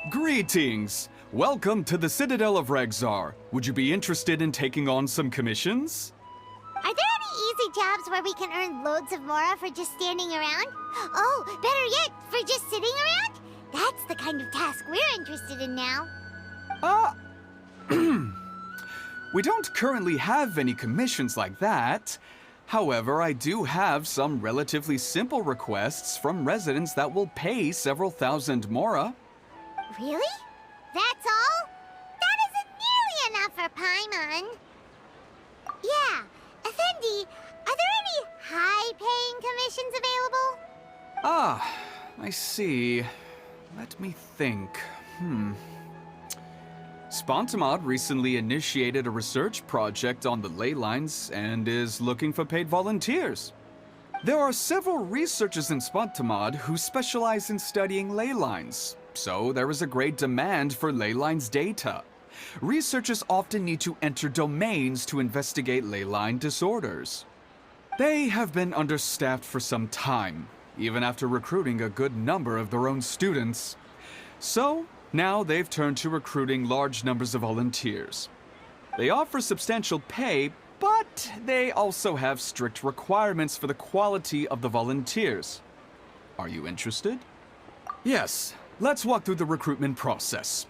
Greetings! Welcome to the Citadel of Regzar. Would you be interested in taking on some commissions? Are there any easy jobs where we can earn loads of mora for just standing around? Oh, better yet, for just sitting around? That's the kind of task we're interested in now. We don't currently have any commissions like that. However, I do have some relatively simple requests from residents that will pay several thousand mora. Really? That's all? That isn't nearly enough for Paimon. Yeah, Effendi, are there any high-paying commissions available? Ah, I see. Let me think. Spontamod recently initiated a research project on the ley lines and is looking for paid volunteers. There are several researchers in Spontamod who specialize in studying ley lines, so there is a great demand for ley lines data. Researchers often need to enter domains to investigate ley line disorders. They have been understaffed for some time, even after recruiting a good number of their own students. So, now they've turned to recruiting large numbers of volunteers. They offer substantial pay, but they also have strict requirements for the quality of the volunteers. Are you interested? Yes, let's walk through the recruitment process.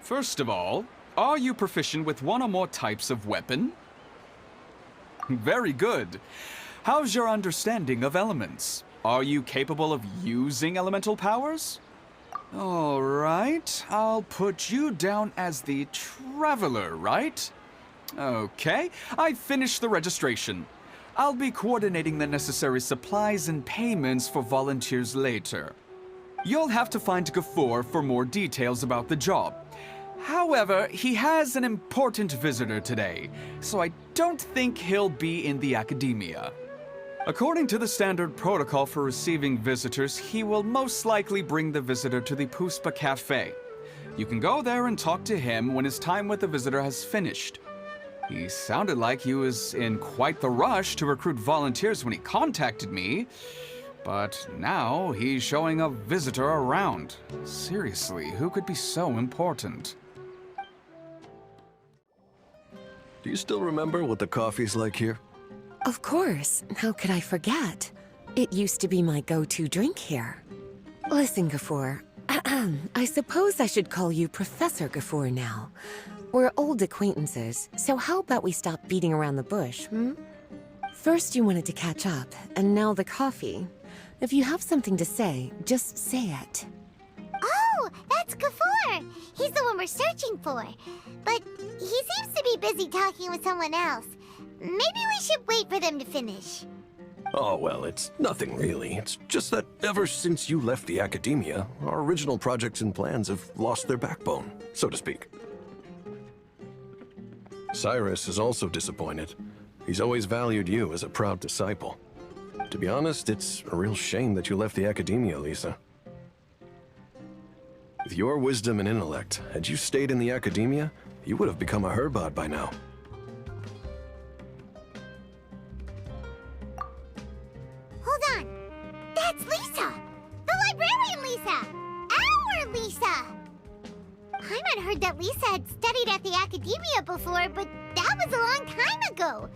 First of all, are you proficient with one or more types of weapon? Very good. How's your understanding of elements? Are you capable of using elemental powers? All right, I'll put you down as the Traveler, right? Okay, I've finished the registration. I'll be coordinating the necessary supplies and payments for volunteers later. You'll have to find Gafoor for more details about the job. However, he has an important visitor today, so I don't think he'll be in the academia. According to the standard protocol for receiving visitors, he will most likely bring the visitor to the Puspa Cafe. You can go there and talk to him when his time with the visitor has finished. He sounded like he was in quite the rush to recruit volunteers when he contacted me, but now he's showing a visitor around. Seriously, who could be so important? Do you still remember what the coffee's like here? Of course. How could I forget? It used to be my go-to drink here. Listen, Gafoor. I suppose I should call you Professor Gafoor now. We're old acquaintances, so how about we stop beating around the bush, First you wanted to catch up, and now the coffee. If you have something to say, just say it. Oh, that's Gafoor. He's the one we're searching for. But he seems to be busy talking with someone else. Maybe we should wait for them to finish. Oh, well, it's nothing really. It's just that ever since you left the academia, our original projects and plans have lost their backbone, so to speak. Cyrus is also disappointed. He's always valued you as a proud disciple. To be honest, it's a real shame that you left the academia, Lisa. With your wisdom and intellect, had you stayed in the academia, you would have become a Herbad by now. Hold on. That's Lisa! The librarian Lisa! Our Lisa! Paimon heard that Lisa had studied at the academia before, but that was a long time ago.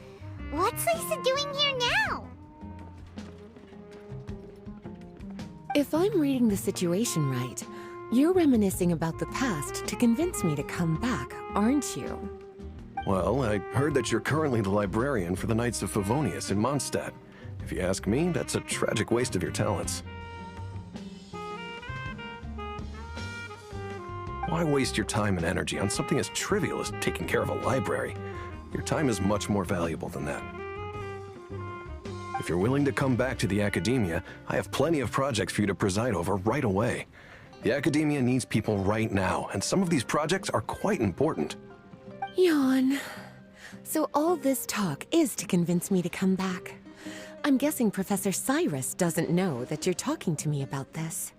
What's Lisa doing here now? If I'm reading the situation right, you're reminiscing about the past to convince me to come back, aren't you? Well, I heard that you're currently the librarian for the Knights of Favonius in Mondstadt. If you ask me, that's a tragic waste of your talents. Why waste your time and energy on something as trivial as taking care of a library? Your time is much more valuable than that. If you're willing to come back to the academia, I have plenty of projects for you to preside over right away. The academia needs people right now, and some of these projects are quite important. Yawn. So all this talk is to convince me to come back. I'm guessing Professor Cyrus doesn't know that you're talking to me about this.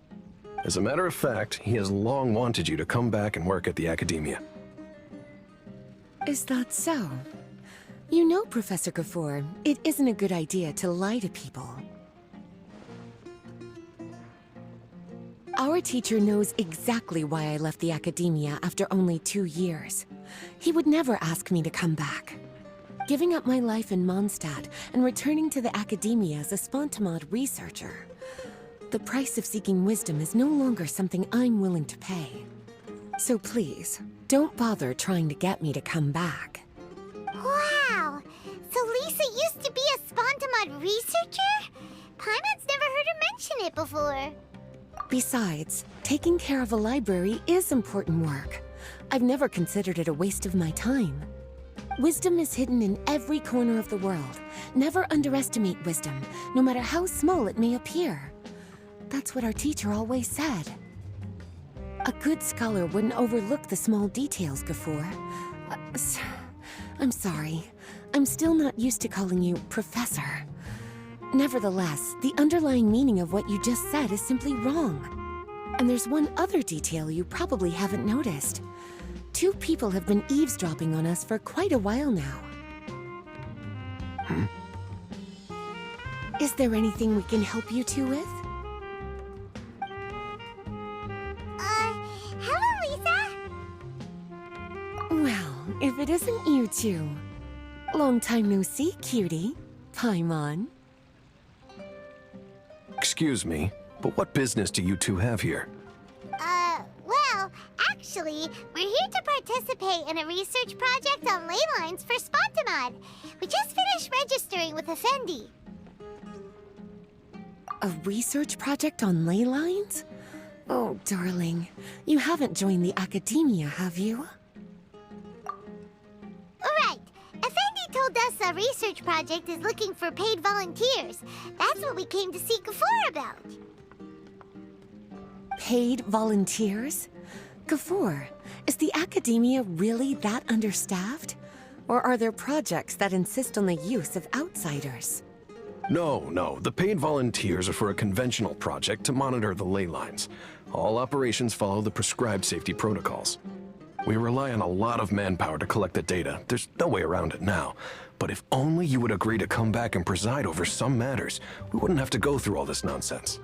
As a matter of fact, he has long wanted you to come back and work at the academia. Is that so? You know, Professor Gafoor, it isn't a good idea to lie to people. Our teacher knows exactly why I left the academia after only 2 years. He would never ask me to come back. Giving up my life in Mondstadt and returning to the academia as a Spontamod researcher. The price of seeking wisdom is no longer something I'm willing to pay. So please, don't bother trying to get me to come back. Wow! So Lisa used to be a Spontamod researcher? Paimon's never heard her mention it before. Besides, taking care of a library is important work. I've never considered it a waste of my time. Wisdom is hidden in every corner of the world. Never underestimate wisdom, no matter how small it may appear. That's what our teacher always said. A good scholar wouldn't overlook the small details, Gafur. I'm sorry. I'm still not used to calling you Professor. Nevertheless, the underlying meaning of what you just said is simply wrong. And there's one other detail you probably haven't noticed. 2 people have been eavesdropping on us for quite a while now. Is there anything we can help you two with? Hello, Lisa! Well, if it isn't you two. Long time no see, cutie. Paimon. Excuse me, but what business do you two have here? Well, actually, we're here to participate in a research project on ley lines for Spontamod. We just finished registering with Effendi. A research project on ley lines? Oh, darling. You haven't joined the academia, have you? Right. Effendi told us a research project is looking for paid volunteers. That's what we came to see Gafur about. Paid volunteers? Gafur, is the academia really that understaffed? Or are there projects that insist on the use of outsiders? No, the paid volunteers are for a conventional project to monitor the ley lines. All operations follow the prescribed safety protocols. We rely on a lot of manpower to collect the data. There's no way around it now. But if only you would agree to come back and preside over some matters, we wouldn't have to go through all this nonsense.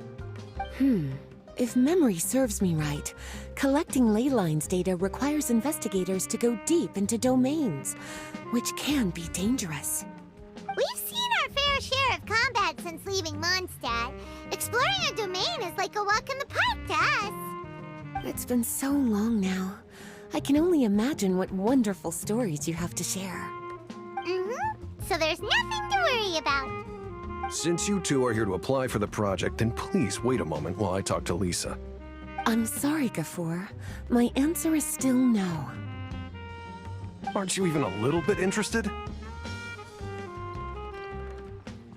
If memory serves me right, collecting ley lines data requires investigators to go deep into domains, which can be dangerous. We've seen our fair share of combat since leaving Mondstadt. Exploring a domain is like a walk in the park to us. It's been so long now. I can only imagine what wonderful stories you have to share. So there's nothing to worry about. Since you two are here to apply for the project, then please wait a moment while I talk to Lisa. I'm sorry, Gafur. My answer is still no. Aren't you even a little bit interested?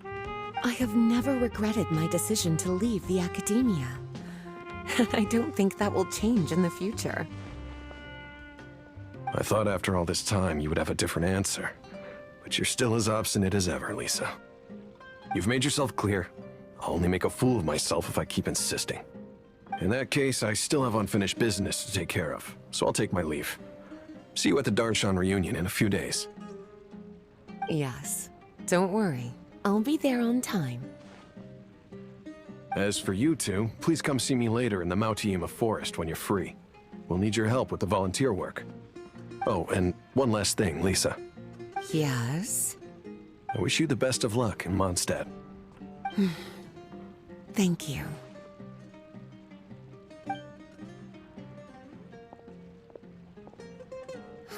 I have never regretted my decision to leave the academia. I don't think that will change in the future. I thought after all this time you would have a different answer. But you're still as obstinate as ever, Lisa. You've made yourself clear. I'll only make a fool of myself if I keep insisting. In that case, I still have unfinished business to take care of, so I'll take my leave. See you at the Darshan reunion in a few days. Yes. Don't worry. I'll be there on time. As for you two, please come see me later in the Mautiima forest when you're free. We'll need your help with the volunteer work. Oh, and one last thing, Lisa. Yes? I wish you the best of luck in Mondstadt. Thank you.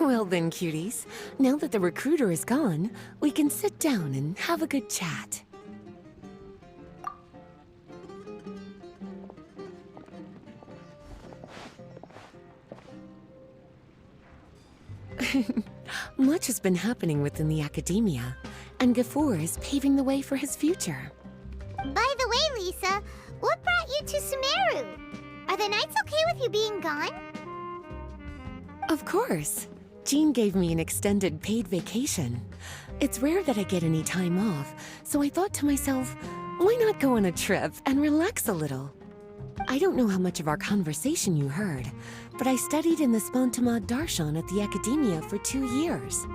Well then, cuties. Now that the recruiter is gone, we can sit down and have a good chat. Much has been happening within the academia, and Gafur is paving the way for his future. By the way, Lisa, what brought you to Sumeru? Are the Knights okay with you being gone? Of course. Jean gave me an extended paid vacation. It's rare that I get any time off, so I thought to myself, why not go on a trip and relax a little? I don't know how much of our conversation you heard, but I studied in the Spontamod Darshan at the academia for 2 years.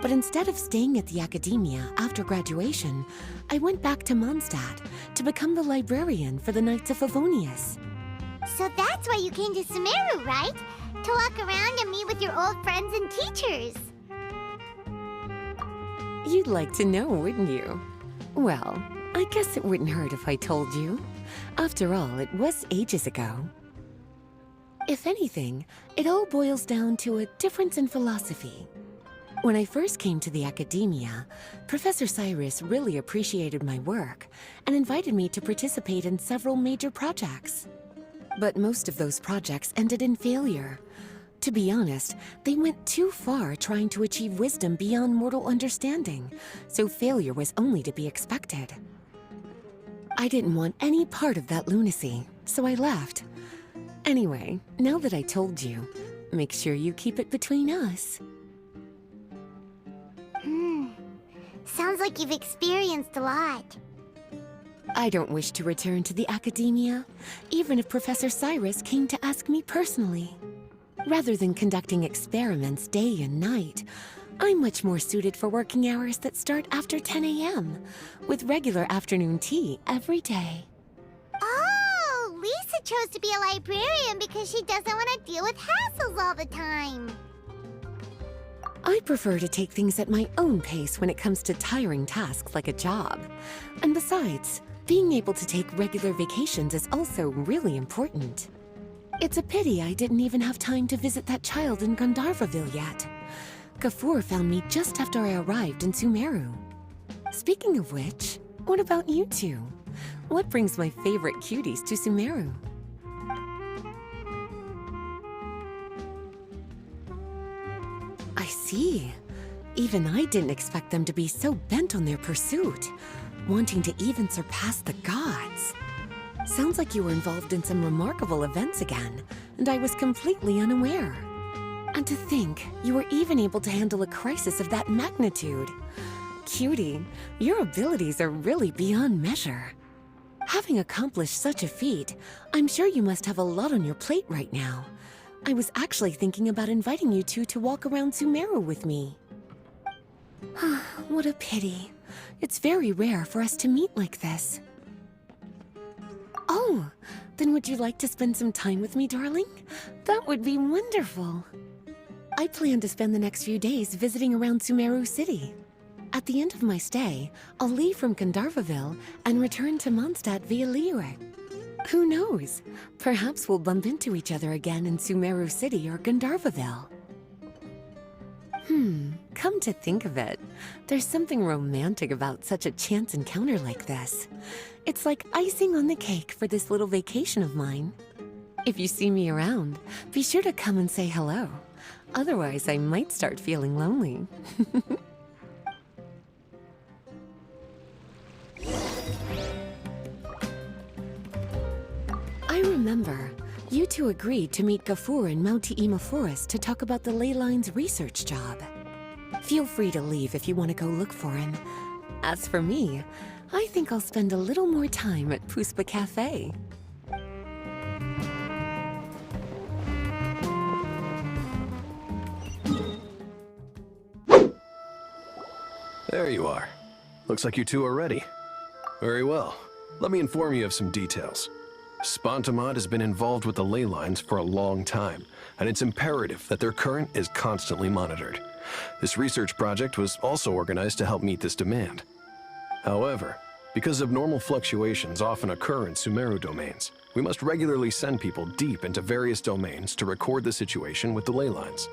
But instead of staying at the academia after graduation, I went back to Mondstadt to become the librarian for the Knights of Favonius. So that's why you came to Sumeru, right? To walk around and meet with your old friends and teachers. You'd like to know, wouldn't you? Well, I guess it wouldn't hurt if I told you. After all, it was ages ago. If anything, it all boils down to a difference in philosophy. When I first came to the academia, Professor Cyrus really appreciated my work and invited me to participate in several major projects. But most of those projects ended in failure. To be honest, they went too far trying to achieve wisdom beyond mortal understanding, so failure was only to be expected. I didn't want any part of that lunacy, so I left. Anyway, now that I told you, make sure you keep it between us. Sounds like you've experienced a lot. I don't wish to return to the academia, even if Professor Cyrus came to ask me personally. Rather than conducting experiments day and night, I'm much more suited for working hours that start after 10 a.m., with regular afternoon tea every day. Oh, Lisa chose to be a librarian because she doesn't want to deal with hassles all the time. I prefer to take things at my own pace when it comes to tiring tasks like a job. And besides, being able to take regular vacations is also really important. It's a pity I didn't even have time to visit that child in Gandharvaville yet. Gafur found me just after I arrived in Sumeru. Speaking of which, what about you two? What brings my favorite cuties to Sumeru? I see. Even I didn't expect them to be so bent on their pursuit, wanting to even surpass the gods. Sounds like you were involved in some remarkable events again, and I was completely unaware. And to think, you were even able to handle a crisis of that magnitude. Cutie, your abilities are really beyond measure. Having accomplished such a feat, I'm sure you must have a lot on your plate right now. I was actually thinking about inviting you two to walk around Sumeru with me. What a pity. It's very rare for us to meet like this. Oh, then would you like to spend some time with me, darling? That would be wonderful. I plan to spend the next few days visiting around Sumeru City. At the end of my stay, I'll leave from Gandharvaville and return to Mondstadt via Liyue. Who knows? Perhaps we'll bump into each other again in Sumeru City or Gandharvaville. Come to think of it, there's something romantic about such a chance encounter like this. It's like icing on the cake for this little vacation of mine. If you see me around, be sure to come and say hello. Otherwise, I might start feeling lonely. I remember, you two agreed to meet Gafur in Mount-Ima Forest to talk about the ley lines research job. Feel free to leave if you want to go look for him. As for me, I think I'll spend a little more time at Puspa Cafe. There you are. Looks like you two are ready. Very well. Let me inform you of some details. Spontamod has been involved with the ley lines for a long time, and it's imperative that their current is constantly monitored. This research project was also organized to help meet this demand. However, because abnormal fluctuations often occur in Sumeru domains, we must regularly send people deep into various domains to record the situation with the ley lines.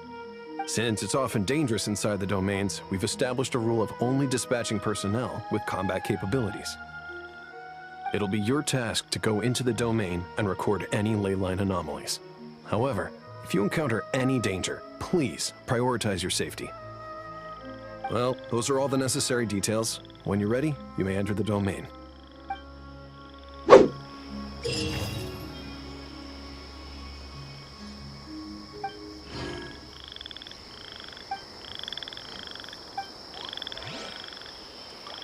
Since it's often dangerous inside the domains, we've established a rule of only dispatching personnel with combat capabilities. It'll be your task to go into the domain and record any ley line anomalies. However, if you encounter any danger, please prioritize your safety. Well, those are all the necessary details. When you're ready, you may enter the domain.